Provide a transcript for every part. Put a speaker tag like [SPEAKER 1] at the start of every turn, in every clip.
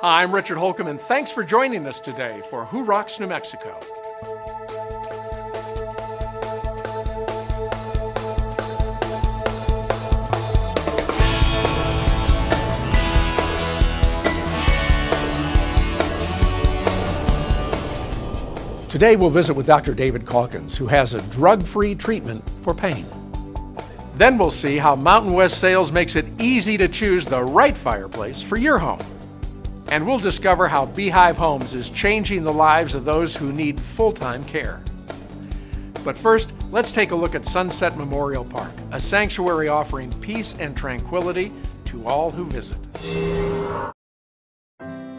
[SPEAKER 1] Hi, I'm Richard Holcomb, and thanks for joining us today for Who Rocks New Mexico? Today we'll visit with Dr. David Calkins, who has a drug-free treatment for pain. Then we'll see how Mountain West Sales makes it easy to choose the right fireplace for your home. And we'll discover how Beehive Homes is changing the lives of those who need full-time care. But first, let's take a look at Sunset Memorial Park, a sanctuary offering peace and tranquility to all who visit.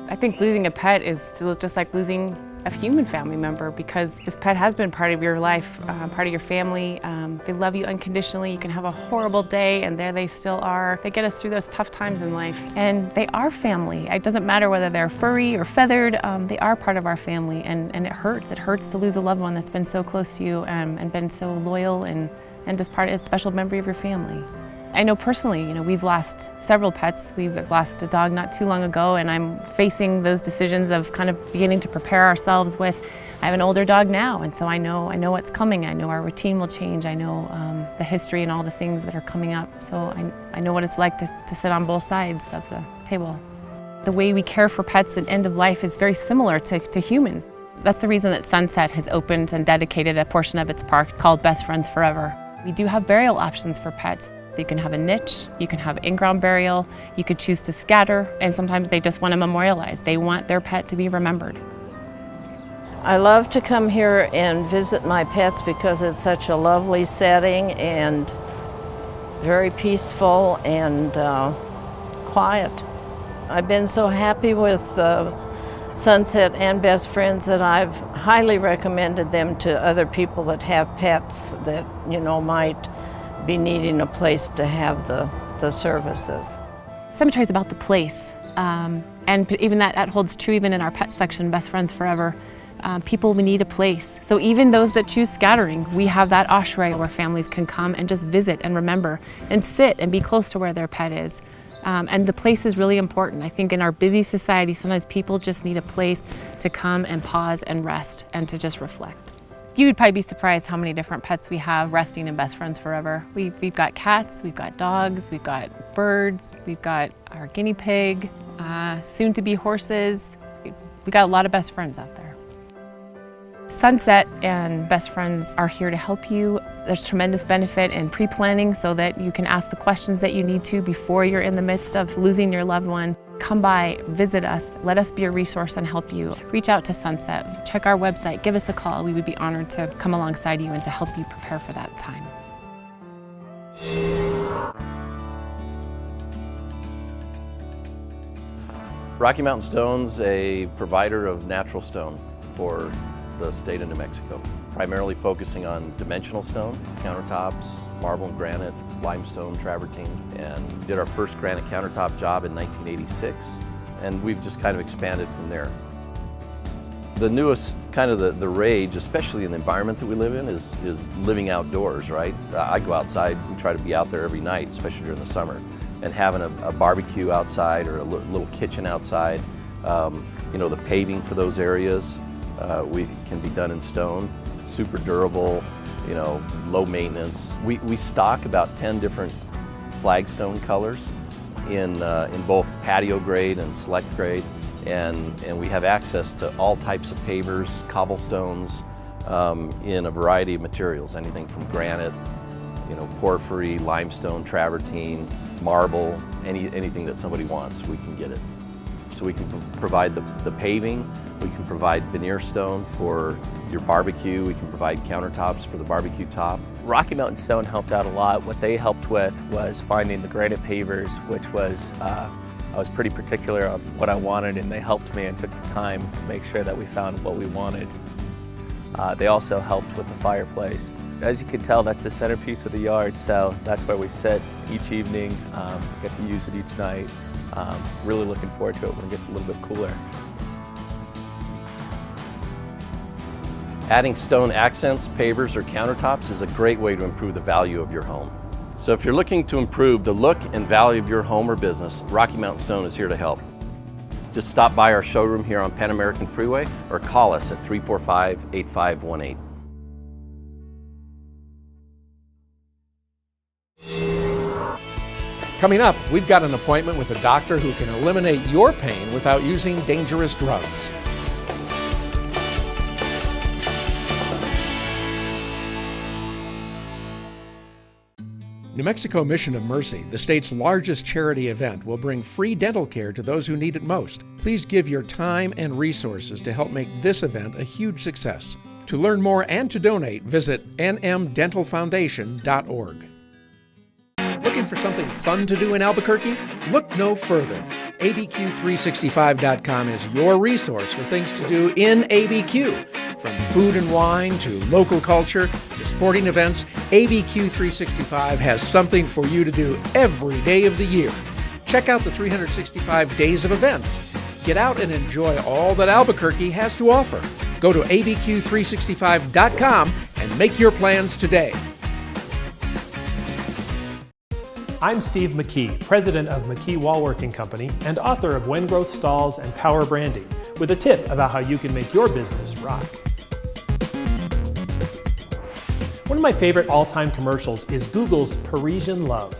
[SPEAKER 2] I think losing a pet is still just like losing a human family member, because this pet has been part of your life, part of your family. They love you unconditionally. You can have a horrible day and there they still are. They get us through those tough times in life. And they are family. It doesn't matter whether they're furry or feathered, they are part of our family, and it hurts. It hurts to lose a loved one that's been so close to you and been so loyal and just part of a special member of your family. I know personally, we've lost several pets. We've lost a dog not too long ago, and I'm facing those decisions of kind of beginning to prepare ourselves with, I have an older dog now, and so I know what's coming. I know our routine will change. I know the history and all the things that are coming up. So I know what it's like to sit on both sides of the table. The way we care for pets at end of life is very similar to humans. That's the reason that Sunset has opened and dedicated a portion of its park called Best Friends Forever. We do have burial options for pets. You can have a niche, you can have in-ground burial, you could choose to scatter, and sometimes they just want to memorialize. They want their pet to be remembered.
[SPEAKER 3] I love to come here and visit my pets because it's such a lovely setting and very peaceful and quiet. I've been so happy with Sunset and Best Friends that I've highly recommended them to other people that have pets that, might be needing a place to have the services.
[SPEAKER 2] Cemetery is about the place, and even that holds true even in our pet section, Best Friends Forever. People need a place. So even those that choose scattering, we have that ossuary where families can come and just visit and remember and sit and be close to where their pet is. And the place is really important. I think in our busy society, sometimes people just need a place to come and pause and rest and to just reflect. You would probably be surprised how many different pets we have resting in Best Friends Forever. We've got cats, we've got dogs, we've got birds, we've got our guinea pig, soon to be horses. We've got a lot of best friends out there. Sunset and Best Friends are here to help you. There's tremendous benefit in pre-planning so that you can ask the questions that you need to before you're in the midst of losing your loved one. Come by, visit us, let us be a resource and help you. Reach out to Sunset, check our website, give us a call. We would be honored to come alongside you and to help you prepare for that time.
[SPEAKER 4] Rocky Mountain Stone's a provider of natural stone for the state of New Mexico, primarily focusing on dimensional stone, countertops, marble and granite, limestone, travertine, and did our first granite countertop job in 1986, and we've just kind of expanded from there. The newest kind of the rage, especially in the environment that we live in, is living outdoors, right? I go outside and try to be out there every night, especially during the summer, and having a barbecue outside or a little kitchen outside. The paving for those areas can be done in stone, super durable, low maintenance. We stock about 10 different flagstone colors in both patio grade and select grade, and we have access to all types of pavers, cobblestones, in a variety of materials, anything from granite, porphyry, limestone, travertine, marble, anything that somebody wants, we can get it. So we can provide the paving, we can provide veneer stone for your barbecue, we can provide countertops for the barbecue top.
[SPEAKER 5] Rocky Mountain Stone helped out a lot. What they helped with was finding the granite pavers, which was, I was pretty particular on what I wanted, and they helped me and took the time to make sure that we found what we wanted. They also helped with the fireplace. As you can tell, that's the centerpiece of the yard, so that's where we sit each evening, get to use it each night. Really looking forward to it when it gets a little bit cooler.
[SPEAKER 4] Adding stone accents, pavers, or countertops is a great way to improve the value of your home. So if you're looking to improve the look and value of your home or business, Rocky Mountain Stone is here to help. Just stop by our showroom here on Pan American Freeway or call us at 345-8518.
[SPEAKER 1] Coming up, we've got an appointment with a doctor who can eliminate your pain without using dangerous drugs. New Mexico Mission of Mercy, the state's largest charity event, will bring free dental care to those who need it most. Please give your time and resources to help make this event a huge success. To learn more and to donate, visit nmdentalfoundation.org. Looking for something fun to do in Albuquerque? Look no further. ABQ365.com is your resource for things to do in ABQ. From food and wine to local culture to sporting events, ABQ365 has something for you to do every day of the year. Check out the 365 days of events. Get out and enjoy all that Albuquerque has to offer. Go to abq365.com and make your plans today.
[SPEAKER 6] I'm Steve McKee, president of McKee Wallworking Company and author of Wengrowth Stalls and Power Branding, with a tip about how you can make your business rock. One of my favorite all-time commercials is Google's Parisian Love.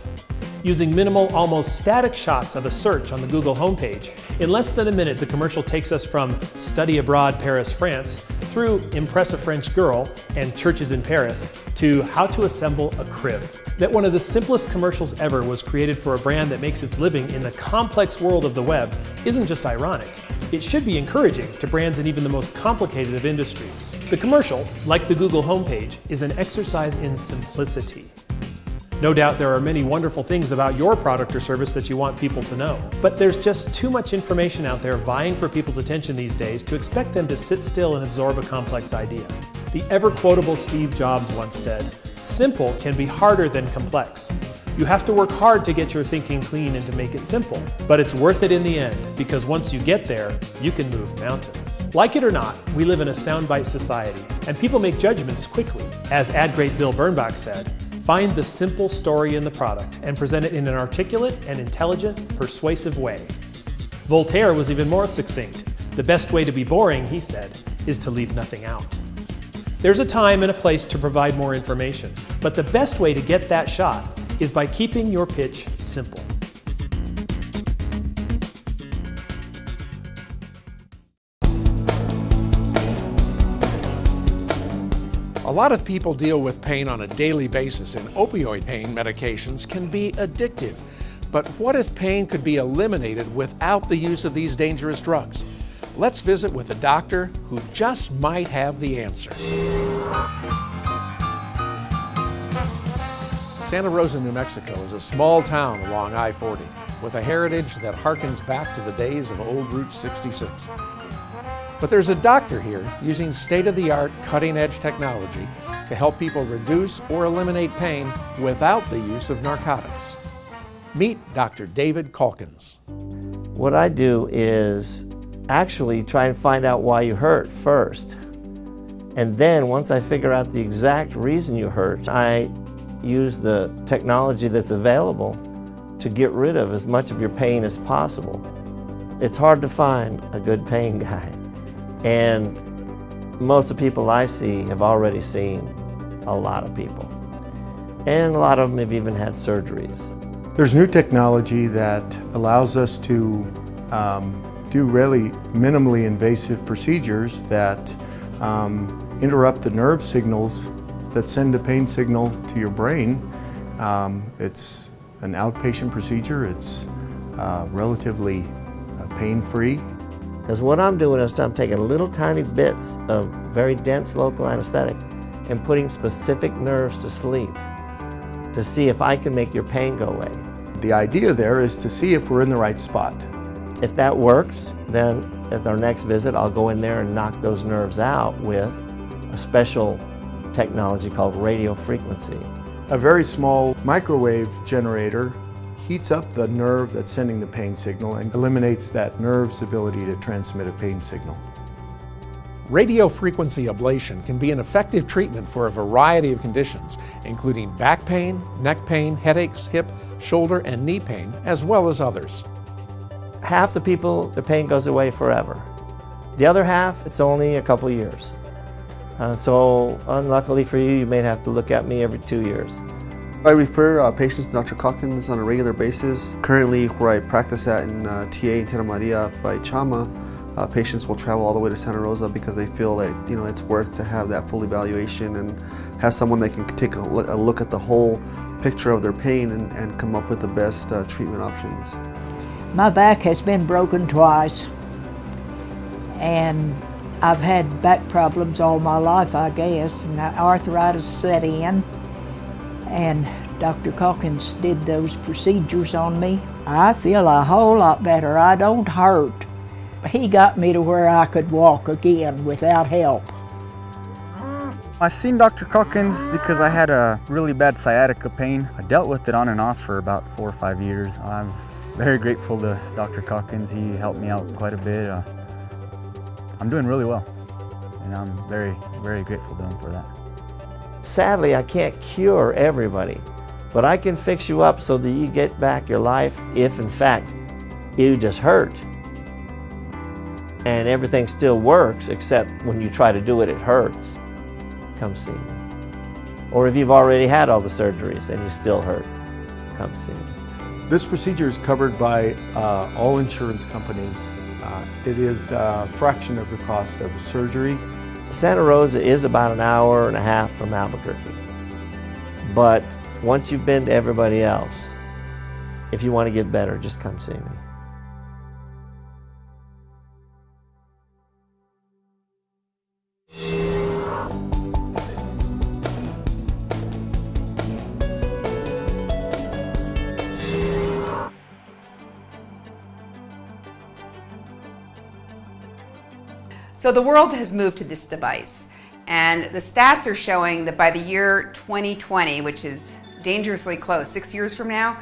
[SPEAKER 6] Using minimal, almost static shots of a search on the Google homepage, in less than a minute the commercial takes us from study abroad Paris, France, through Impress a French Girl and Churches in Paris, to how to assemble a crib. That one of the simplest commercials ever was created for a brand that makes its living in the complex world of the web isn't just ironic. It should be encouraging to brands in even the most complicated of industries. The commercial, like the Google homepage, is an exercise in simplicity. No doubt there are many wonderful things about your product or service that you want people to know, but there's just too much information out there vying for people's attention these days to expect them to sit still and absorb a complex idea. The ever-quotable Steve Jobs once said, "Simple can be harder than complex. You have to work hard to get your thinking clean and to make it simple, but it's worth it in the end, because once you get there, you can move mountains." Like it or not, we live in a soundbite society, and people make judgments quickly. As ad great Bill Bernbach said, find the simple story in the product and present it in an articulate and intelligent, persuasive way. Voltaire was even more succinct. The best way to be boring, he said, is to leave nothing out. There's a time and a place to provide more information, but the best way to get that shot is by keeping your pitch simple.
[SPEAKER 1] A lot of people deal with pain on a daily basis, and opioid pain medications can be addictive. But what if pain could be eliminated without the use of these dangerous drugs? Let's visit with a doctor who just might have the answer. Santa Rosa, New Mexico is a small town along I-40 with a heritage that harkens back to the days of old Route 66. But there's a doctor here using state-of-the-art, cutting-edge technology to help people reduce or eliminate pain without the use of narcotics. Meet Dr. David Calkins.
[SPEAKER 7] What I do is actually try and find out why you hurt first. And then once I figure out the exact reason you hurt, I use the technology that's available to get rid of as much of your pain as possible. It's hard to find a good pain guy. And most of the people I see have already seen a lot of people. And a lot of them have even had surgeries.
[SPEAKER 8] There's new technology that allows us to do really minimally invasive procedures that interrupt the nerve signals that send a pain signal to your brain. It's an outpatient procedure. It's relatively pain-free.
[SPEAKER 7] Because what I'm doing is I'm taking little tiny bits of very dense local anesthetic and putting specific nerves to sleep to see if I can make your pain go away.
[SPEAKER 8] The idea there is to see if we're in the right spot.
[SPEAKER 7] If that works, then at our next visit, I'll go in there and knock those nerves out with a special technology called radio frequency.
[SPEAKER 8] A very small microwave generator heats up the nerve that's sending the pain signal and eliminates that nerve's ability to transmit a pain signal.
[SPEAKER 1] Radiofrequency ablation can be an effective treatment for a variety of conditions, including back pain, neck pain, headaches, hip, shoulder, and knee pain, as well as others.
[SPEAKER 7] Half the people, the pain goes away forever. The other half, it's only a couple years. So unluckily for you, you may have to look at me every 2 years.
[SPEAKER 9] I refer patients to Dr. Calkins on a regular basis. Currently, where I practice at in TA in Tierra Maria by Chama, patients will travel all the way to Santa Rosa because they feel that it's worth to have that full evaluation and have someone that can take a look at the whole picture of their pain and come up with the best treatment options.
[SPEAKER 10] My back has been broken twice, and I've had back problems all my life, I guess, and arthritis set in, and Dr. Calkins did those procedures on me. I feel a whole lot better. I don't hurt. He got me to where I could walk again without help.
[SPEAKER 11] I seen Dr. Calkins because I had a really bad sciatica pain. I dealt with it on and off for about 4 or 5 years. I'm very grateful to Dr. Calkins. He helped me out quite a bit. I'm doing really well, and I'm very, very grateful to him for that.
[SPEAKER 7] Sadly, I can't cure everybody, but I can fix you up so that you get back your life if, in fact, you just hurt. And everything still works, except when you try to do it, it hurts. Come see me. Or if you've already had all the surgeries and you still hurt, come see me.
[SPEAKER 8] This procedure is covered by all insurance companies. It is a fraction of the cost of surgery.
[SPEAKER 7] Santa Rosa is about an hour and a half from Albuquerque. But once you've been to everybody else, if you want to get better, just come see me.
[SPEAKER 12] So the world has moved to this device, and the stats are showing that by the year 2020, which is dangerously close, 6 years from now,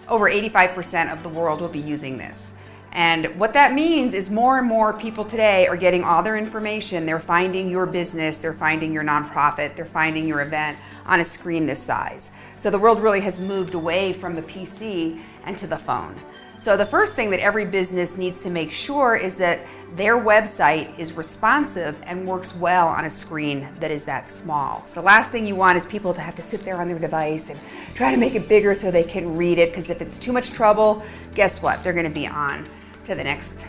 [SPEAKER 12] over 85% of the world will be using this. And what that means is more and more people today are getting all their information. They're finding your business, they're finding your nonprofit, they're finding your event on a screen this size. So the world really has moved away from the PC and to the phone. So the first thing that every business needs to make sure is that their website is responsive and works well on a screen that is that small. The last thing you want is people to have to sit there on their device and try to make it bigger so they can read it, because if it's too much trouble, guess what? They're going to be on to the next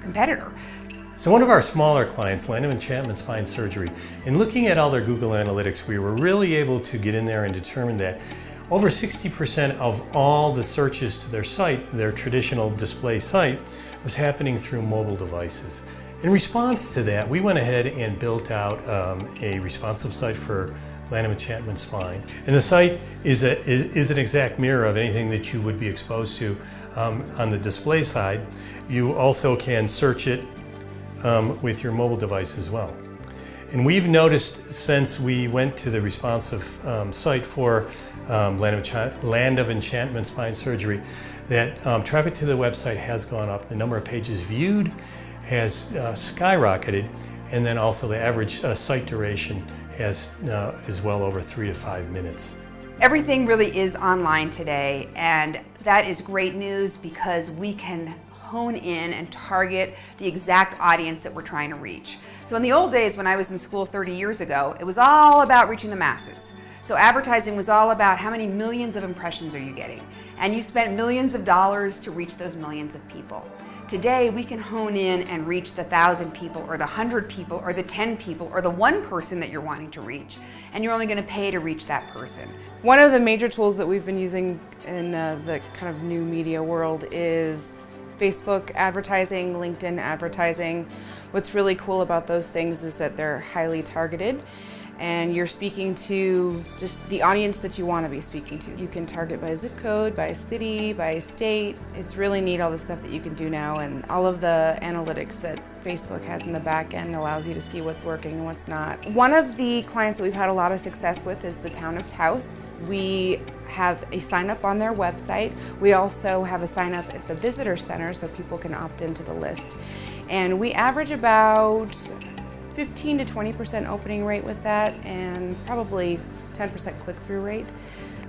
[SPEAKER 12] competitor.
[SPEAKER 6] So one of our smaller clients, Land of Enchantment Spine Surgery, in looking at all their Google Analytics, we were really able to get in there and determine that over 60% of all the searches to their site, their traditional display site, was happening through mobile devices. In response to that, we went ahead and built out a responsive site for Land of Enchantment Spine. And the site is an exact mirror of anything that you would be exposed to on the display side. You also can search it with your mobile device as well. And we've noticed since we went to the responsive site for Land of Enchantment Spine Surgery that traffic to the website has gone up. The number of pages viewed has skyrocketed, and then also the average site duration is well over 3 to 5 minutes.
[SPEAKER 12] Everything really is online today, and that is great news because we can hone in and target the exact audience that we're trying to reach. So in the old days when I was in school 30 years ago, it was all about reaching the masses. So advertising was all about how many millions of impressions are you getting, and you spent millions of dollars to reach those millions of people. Today we can hone in and reach the 1,000 people or the 100 people or the 10 people or the one person that you're wanting to reach, and you're only going to pay to reach that person.
[SPEAKER 2] One of the major tools that we've been using in the kind of new media world is Facebook advertising, LinkedIn advertising. What's really cool about those things is that they're highly targeted, and you're speaking to just the audience that you want to be speaking to. You can target by zip code, by city, by state. It's really neat, all the stuff that you can do now, and all of the analytics that Facebook has in the back end allows you to see what's working and what's not. One of the clients that we've had a lot of success with is the town of Taos. We have a sign up on their website. We also have a sign up at the visitor center so people can opt into the list. And we average about 15 to 20% opening rate with that, and probably 10% click-through rate.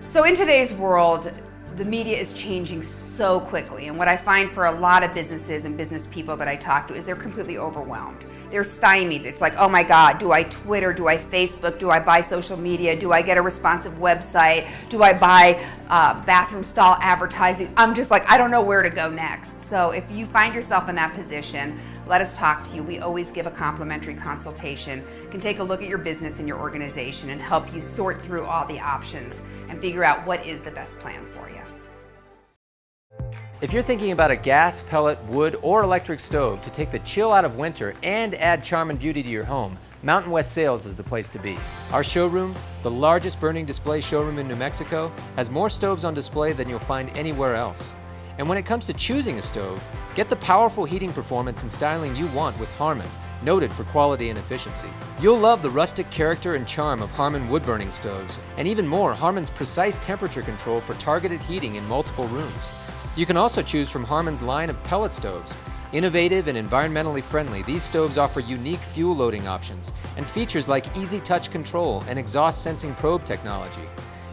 [SPEAKER 12] So in today's world, the media is changing so quickly, and what I find for a lot of businesses and business people that I talk to is they're completely overwhelmed. They're stymied. It's like, oh my God, do I Twitter, do I Facebook, do I buy social media, do I get a responsive website, do I buy bathroom stall advertising? I'm just like, I don't know where to go next. So if you find yourself in that position, let us talk to you. We always give a complimentary consultation, can take a look at your business and your organization and help you sort through all the options and figure out what is the best plan for you.
[SPEAKER 13] If you're thinking about a gas, pellet, wood, or electric stove to take the chill out of winter and add charm and beauty to your home, Mountain West Sales is the place to be. Our showroom, the largest burning display showroom in New Mexico, has more stoves on display than you'll find anywhere else. And when it comes to choosing a stove, get the powerful heating performance and styling you want with Harmon, noted for quality and efficiency. You'll love the rustic character and charm of Harmon wood-burning stoves, and even more, Harmon's precise temperature control for targeted heating in multiple rooms. You can also choose from Harmon's line of pellet stoves. Innovative and environmentally friendly, these stoves offer unique fuel loading options and features like easy touch control and exhaust sensing probe technology.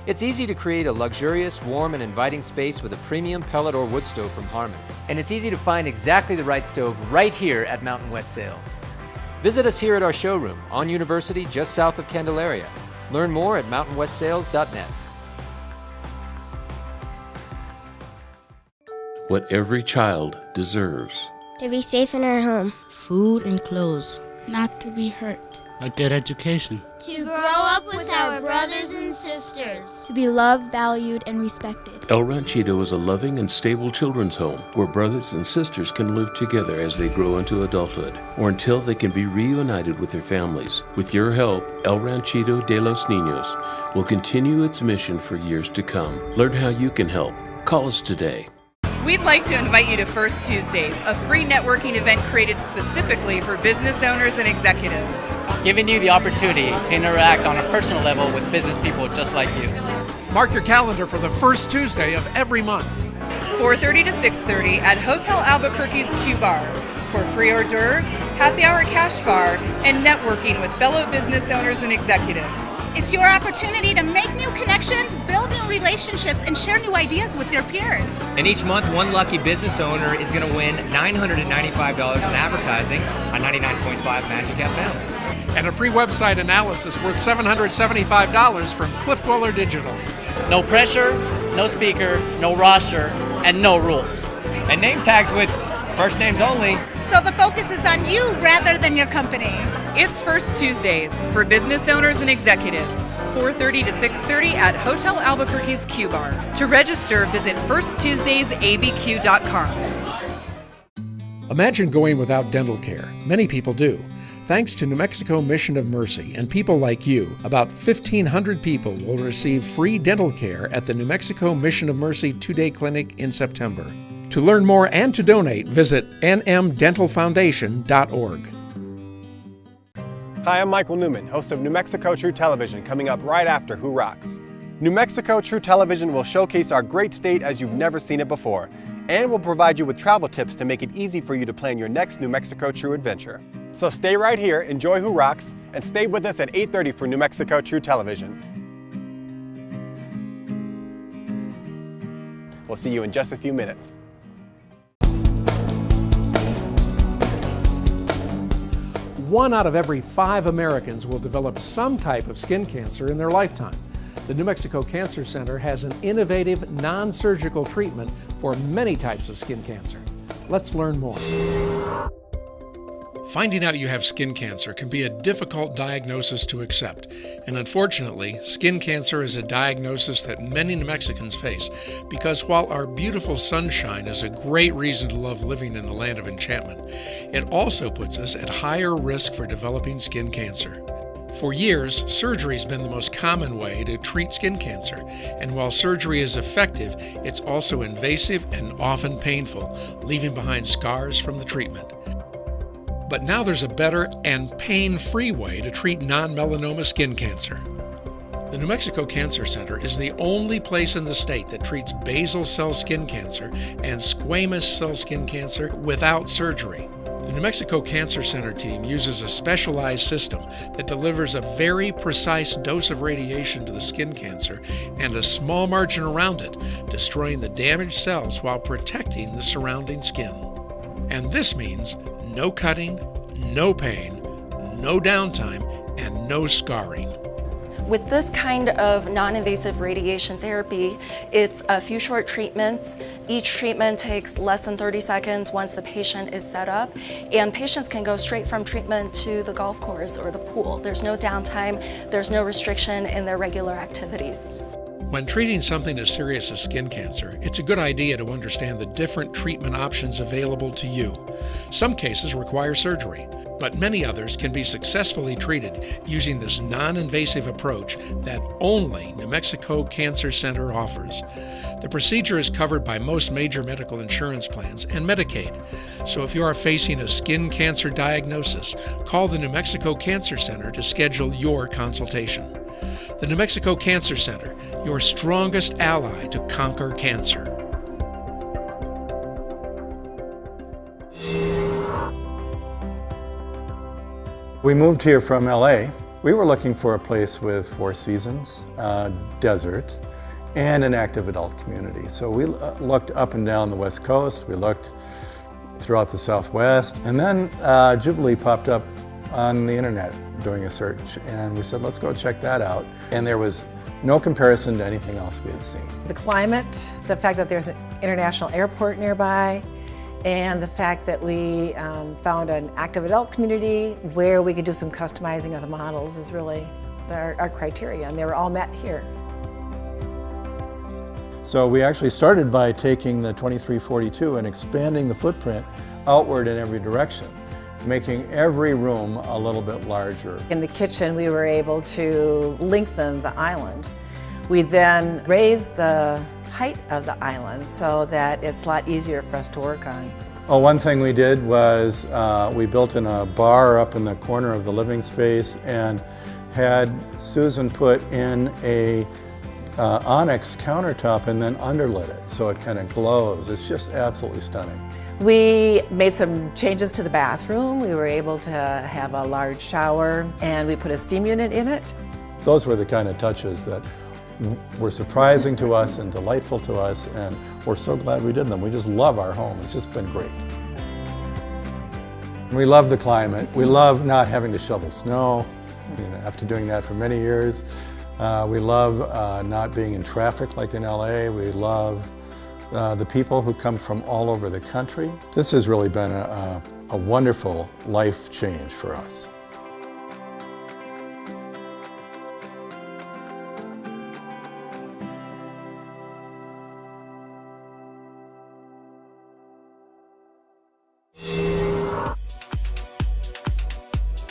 [SPEAKER 13] It's easy to create a luxurious, warm, and inviting space with a premium pellet or wood stove from Harmon. And it's easy to find exactly the right stove right here at Mountain West Sales. Visit us here at our showroom on University, just south of Candelaria. Learn more at mountainwestsales.net.
[SPEAKER 14] What every child deserves.
[SPEAKER 15] To be safe in our home.
[SPEAKER 16] Food and clothes.
[SPEAKER 17] Not to be hurt.
[SPEAKER 18] A good education.
[SPEAKER 15] To grow up with our brothers and sisters.
[SPEAKER 19] To be loved, valued, and respected.
[SPEAKER 14] El Ranchito is a loving and stable children's home where brothers and sisters can live together as they grow into adulthood or until they can be reunited with their families. With your help, El Ranchito de los Niños will continue its mission for years to come. Learn how you can help. Call us today.
[SPEAKER 20] We'd like to invite you to First Tuesdays, a free networking event created specifically for business owners and executives.
[SPEAKER 21] Giving you the opportunity to interact on a personal level with business people just like you.
[SPEAKER 1] Mark your calendar for the first Tuesday of every month.
[SPEAKER 20] 4:30 to 6:30 at Hotel Albuquerque's Q Bar for free hors d'oeuvres, happy hour cash bar, and networking with fellow business owners and executives.
[SPEAKER 22] It's your opportunity to make new connections, build new relationships, and share new ideas with your peers.
[SPEAKER 23] And each month, one lucky business owner is going to win $995 in advertising on 99.5 Magic FM.
[SPEAKER 1] And a free website analysis worth $775 from Cliff Dweller Digital.
[SPEAKER 21] No pressure, no speaker, no roster, and no rules.
[SPEAKER 23] And name tags with first names only.
[SPEAKER 22] So the focus is on you rather than your company.
[SPEAKER 20] It's First Tuesdays for business owners and executives, 4:30 to 6:30 at Hotel Albuquerque's Q Bar. To register, visit firsttuesdaysabq.com.
[SPEAKER 1] Imagine going without dental care. Many people do. Thanks to New Mexico Mission of Mercy and people like you, about 1,500 people will receive free dental care at the New Mexico Mission of Mercy 2-day clinic in September. To learn more and to donate, visit nmdentalfoundation.org.
[SPEAKER 24] Hi, I'm Michael Newman, host of New Mexico True Television, coming up right after Who Rocks. New Mexico True Television will showcase our great state as you've never seen it before, and will provide you with travel tips to make it easy for you to plan your next New Mexico True adventure. So stay right here, enjoy Who Rocks, and stay with us at 8:30 for New Mexico True Television. We'll see you in just a few minutes.
[SPEAKER 1] One out of every 5 Americans will develop some type of skin cancer in their lifetime. The New Mexico Cancer Center has an innovative, non-surgical treatment for many types of skin cancer. Let's learn more. Finding out you have skin cancer can be a difficult diagnosis to accept, and unfortunately, skin cancer is a diagnosis that many New Mexicans face because while our beautiful sunshine is a great reason to love living in the land of enchantment, it also puts us at higher risk for developing skin cancer. For years, surgery has been the most common way to treat skin cancer, and while surgery is effective, it's also invasive and often painful, leaving behind scars from the treatment. But now there's a better and pain-free way to treat non-melanoma skin cancer. The New Mexico Cancer Center is the only place in the state that treats basal cell skin cancer and squamous cell skin cancer without surgery. The The New Mexico Cancer Center team uses a specialized system that delivers a very precise dose of radiation to the skin cancer and a small margin around it, destroying the damaged cells while protecting the surrounding skin. And this means no cutting, no pain, no downtime, and no scarring.
[SPEAKER 3] With this kind of non-invasive radiation therapy, it's a few short treatments. Each treatment takes less than 30 seconds once the patient is set up, and patients can go straight from treatment to the golf course or the pool. There's no downtime, there's no restriction in their regular activities.
[SPEAKER 1] When treating something as serious as skin cancer, it's a good idea to understand the different treatment options available to you. Some cases require surgery, but many others can be successfully treated using this non-invasive approach that only New Mexico Cancer Center offers. The procedure is covered by most major medical insurance plans and Medicaid. So if you are facing a skin cancer diagnosis, call the New Mexico Cancer Center to schedule your consultation. The New Mexico Cancer Center, your strongest ally to conquer cancer.
[SPEAKER 16] We moved here from LA. We were looking for a place with 4 seasons, desert, and an active adult community. So we looked up and down the West Coast, we looked throughout the Southwest, and then Jubilee popped up on the internet doing a search, and we said, let's go check that out. And there was no comparison to anything else we had seen.
[SPEAKER 17] The climate, the fact that there's an international airport nearby, and the fact that we found an active adult community where we could do some customizing of the models is really our criteria, and they were all met here.
[SPEAKER 16] So we actually started by taking the 2342 and expanding the footprint outward in every direction, making every room a little bit larger.
[SPEAKER 17] In the kitchen, we were able to lengthen the island. We then raised the height of the island so that it's a lot easier for us to work on.
[SPEAKER 16] Oh, one thing we did was we built in a bar up in the corner of the living space and had Susan put in a onyx countertop and then underlit it so it kind of glows. It's just absolutely stunning.
[SPEAKER 17] We made some changes to the bathroom. We were able to have a large shower, and we put a steam unit in it.
[SPEAKER 16] Those were the kind of touches that were surprising to us and delightful to us, and we're so glad we did them. We just love our home. It's just been great. We love the climate. We love not having to shovel snow, after doing that for many years. We love not being in traffic like in LA. We love the people who come from all over the country. This has really been a wonderful life change for us.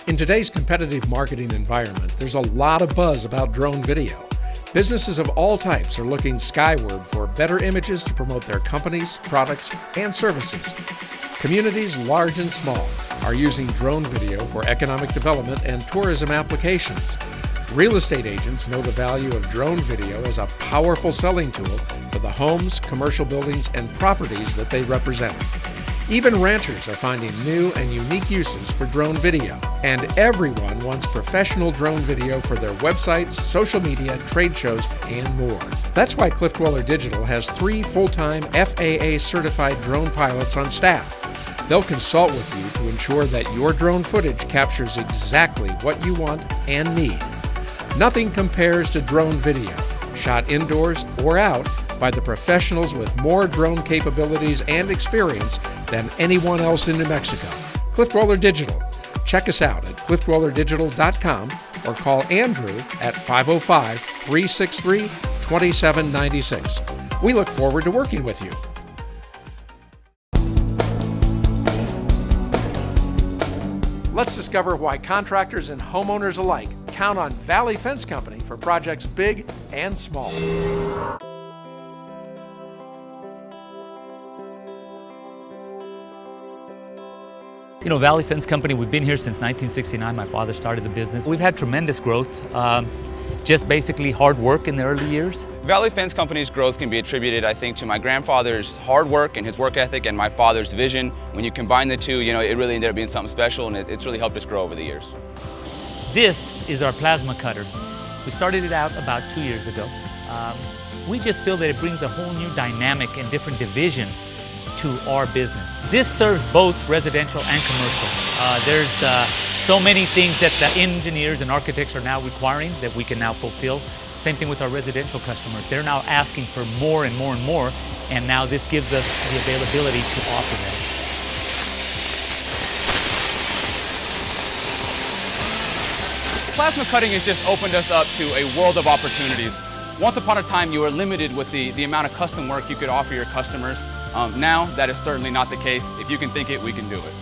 [SPEAKER 1] In today's competitive marketing environment, there's a lot of buzz about drone video. Businesses of all types are looking skyward for better images to promote their companies, products, and services. Communities large and small are using drone video for economic development and tourism applications. Real estate agents know the value of drone video as a powerful selling tool for the homes, commercial buildings, and properties that they represent. Even ranchers are finding new and unique uses for drone video, and everyone wants professional drone video for their websites, social media, trade shows, and more. That's why Cliff Dweller Digital has 3 full-time FAA-certified drone pilots on staff. They'll consult with you to ensure that your drone footage captures exactly what you want and need. Nothing compares to drone video, shot indoors or out by the professionals with more drone capabilities and experience than anyone else in New Mexico. Cliff Dweller Digital. Check us out at cliffdwellerdigital.com or call Andrew at 505-363-2796. We look forward to working with you. Let's discover why contractors and homeowners alike count on Valley Fence Company for projects big and small.
[SPEAKER 18] You know, Valley Fence Company, we've been here since 1969. My father started the business. We've had tremendous growth. just basically hard work in the early years.
[SPEAKER 4] Valley Fence Company's growth can be attributed, I think, to my grandfather's hard work and his work ethic and my father's vision. When you combine the two, you know, it really ended up being something special, and it's really helped us grow over the years.
[SPEAKER 18] This is our plasma cutter. We started it out about 2 years ago. We just feel that it brings a whole new dynamic and different division to our business. This serves both residential and commercial. There's so many things that the engineers and architects are now requiring that we can now fulfill. Same thing with our residential customers. They're now asking for more and more and more, and now this gives us the availability to offer that.
[SPEAKER 4] Plasma cutting has just opened us up to a world of opportunities. Once upon a time, you were limited with the amount of custom work you could offer your customers. Now, that is certainly not the case. If you can think it, we can do it.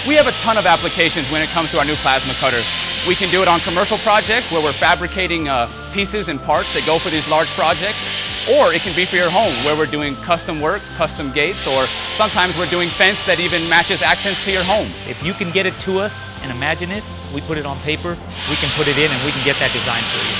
[SPEAKER 4] We have a ton of applications when it comes to our new plasma cutter. We can do it on commercial projects where we're fabricating pieces and parts that go for these large projects, or it can be for your home where we're doing custom work, custom gates, or sometimes we're doing fence that even matches accents to your home.
[SPEAKER 18] If you can get it to us and imagine it, we put it on paper, we can put it in and we can get that design for you.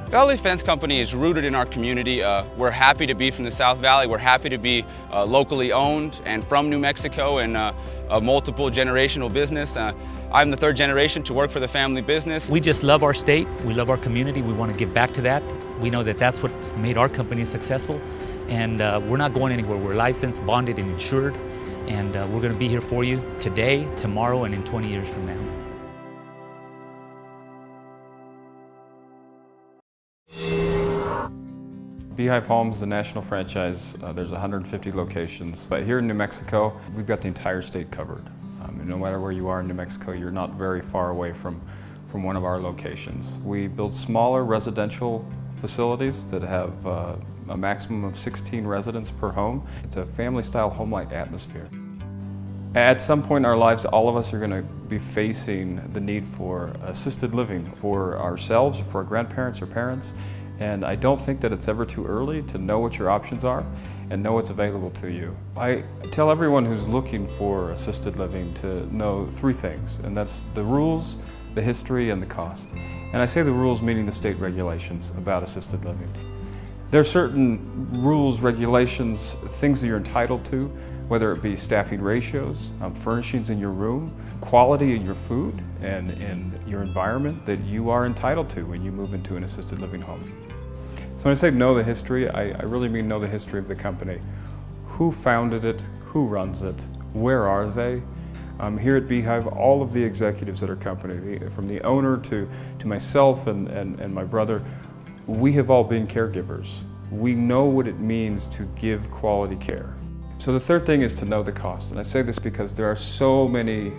[SPEAKER 4] Valley Fence Company is rooted in our community. We're happy to be from the South Valley. We're happy to be locally owned and from New Mexico, and a multiple generational business. I'm the third generation to work for the family business.
[SPEAKER 18] We just love our state, we love our community, we want to give back to that. We know that that's what's made our company successful, and we're not going anywhere. We're licensed, bonded, and insured, and we're going to be here for you today, tomorrow, and in 20 years from now.
[SPEAKER 5] Beehive Homes, the national franchise, there's 150 locations. But here in New Mexico, we've got the entire state covered. No matter where you are in New Mexico, you're not very far away from one of our locations. We build smaller residential facilities that have a maximum of 16 residents per home. It's a family-style home-like atmosphere. At some point in our lives, all of us are going to be facing the need for assisted living for ourselves, for our grandparents or parents. And I don't think that it's ever too early to know what your options are and know what's available to you. I tell everyone who's looking for assisted living to know three things, and that's the rules, the history, and the cost. And I say the rules meaning the state regulations about assisted living. There are certain rules, regulations, things that you're entitled to, whether it be staffing ratios, furnishings in your room, quality in your food, and in your environment that you are entitled to when you move into an assisted living home. So when I say know the history, I really mean know the history of the company. Who founded it? Who runs it? Where are they? Here at Beehive, all of the executives at our company, from the owner to myself and my brother, we have all been caregivers. We know what it means to give quality care. So the third thing is to know the cost. And I say this because there are so many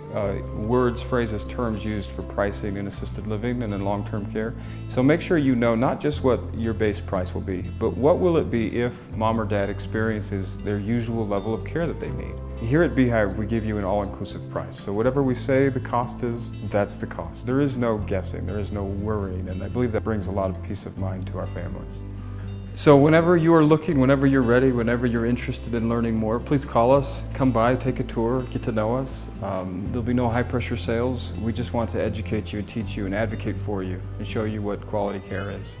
[SPEAKER 5] words, phrases, terms used for pricing in assisted living and in long-term care. So make sure you know not just what your base price will be, but what will it be if mom or dad experiences their usual level of care that they need. Here at Beehive, we give you an all-inclusive price. So whatever we say the cost is, that's the cost. There is no guessing, there is no worrying, and I believe that brings a lot of peace of mind to our families. So whenever you are looking, whenever you're ready, whenever you're interested in learning more, please call us, come by, take a tour, get to know us. There'll be no high pressure sales. We just want to educate you and teach you and advocate for you and show you what quality care is.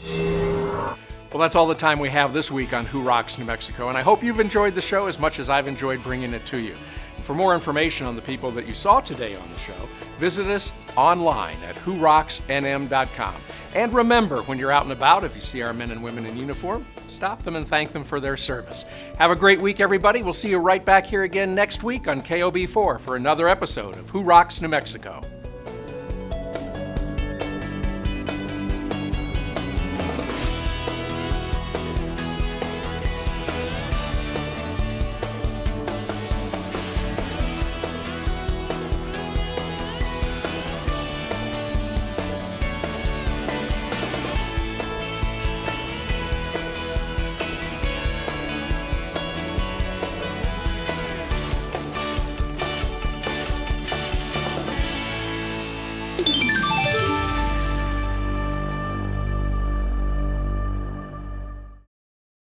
[SPEAKER 1] Well, that's all the time we have this week on Who Rocks New Mexico, and I hope you've enjoyed the show as much as I've enjoyed bringing it to you. For more information on the people that you saw today on the show, visit us online at whorocksnm.com. And remember, when you're out and about, if you see our men and women in uniform, stop them and thank them for their service. Have a great week, everybody. We'll see you right back here again next week on KOB4 for another episode of Who Rocks New Mexico.